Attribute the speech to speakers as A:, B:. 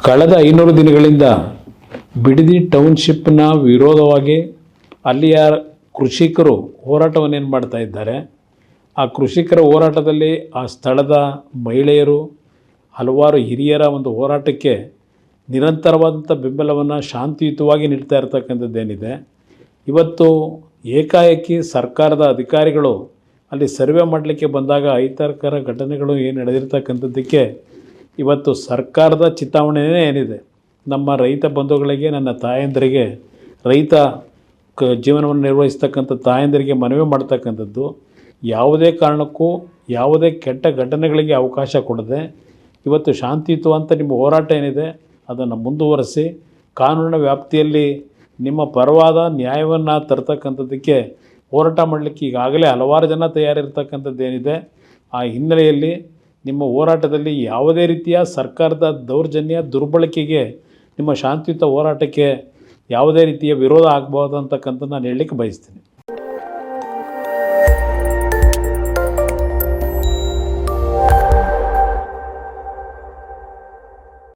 A: ಕಳೆದ 500 ದಿನಗಳಿಂದ ಬಿಡದಿ ಟೌನ್ಶಿಪ್ನ ವಿರೋಧವಾಗಿ ಅಲ್ಲಿಯ ಕೃಷಿಕರು ಹೋರಾಟವನ್ನೇನು ಮಾಡ್ತಾ ಇದ್ದಾರೆ. ಆ ಕೃಷಿಕರ ಹೋರಾಟದಲ್ಲಿ ಆ ಸ್ಥಳದ ಮಹಿಳೆಯರು ಹಲವಾರು ಹಿರಿಯರ ಒಂದು ಹೋರಾಟಕ್ಕೆ ನಿರಂತರವಾದಂಥ ಬೆಂಬಲವನ್ನು ಶಾಂತಿಯುತವಾಗಿ ನೀಡ್ತಾ ಇರ್ತಕ್ಕಂಥದ್ದೇನಿದೆ. ಇವತ್ತು ಏಕಾಏಕಿ ಸರ್ಕಾರದ ಅಧಿಕಾರಿಗಳು ಅಲ್ಲಿ ಸರ್ವೆ ಮಾಡಲಿಕ್ಕೆ ಬಂದಾಗ ಅಹಿತಕರ ಘಟನೆಗಳು ಏನು ನಡೆದಿರ್ತಕ್ಕಂಥದ್ದಕ್ಕೆ ಇವತ್ತು ಸರ್ಕಾರದ ಚಿತಾವಣೆಯೇ ಏನಿದೆ, ನಮ್ಮ ರೈತ ಬಂಧುಗಳಿಗೆ, ನನ್ನ ತಾಯಂದಿರಿಗೆ, ರೈತ ಜೀವನವನ್ನು ನಿರ್ವಹಿಸ್ತಕ್ಕಂಥ ತಾಯಂದಿರಿಗೆ ಮನವಿ ಮಾಡ್ತಕ್ಕಂಥದ್ದು, ಯಾವುದೇ ಕಾರಣಕ್ಕೂ ಯಾವುದೇ ಕೆಟ್ಟ ಘಟನೆಗಳಿಗೆ ಅವಕಾಶ ಕೊಡದೆ ಇವತ್ತು ಶಾಂತಿಯುತವಂತ ನಿಮ್ಮ ಹೋರಾಟ ಏನಿದೆ ಅದನ್ನು ಮುಂದುವರಿಸಿ ಕಾನೂನಿನ ವ್ಯಾಪ್ತಿಯಲ್ಲಿ ನಿಮ್ಮ ಪರವಾದ ನ್ಯಾಯವನ್ನು ತರ್ತಕ್ಕಂಥದ್ದಕ್ಕೆ ಹೋರಾಟ ಮಾಡಲಿಕ್ಕೆ ಈಗಾಗಲೇ ಹಲವಾರು ಜನ ತಯಾರಿರ್ತಕ್ಕಂಥದ್ದೇನಿದೆ. ಆ ಹಿನ್ನೆಲೆಯಲ್ಲಿ ನಿಮ್ಮ ಹೋರಾಟದಲ್ಲಿ ಯಾವುದೇ ರೀತಿಯ ಸರ್ಕಾರದ ದೌರ್ಜನ್ಯ ದುರ್ಬಳಕೆಗೆ ನಿಮ್ಮ ಶಾಂತಿಯುತ ಹೋರಾಟಕ್ಕೆ ಯಾವುದೇ ರೀತಿಯ ವಿರೋಧ ಆಗಬಹುದು ಅಂತಕ್ಕಂಥದ್ದು ನಾನು ಹೇಳಲಿಕ್ಕೆ ಬಯಸ್ತೀನಿ.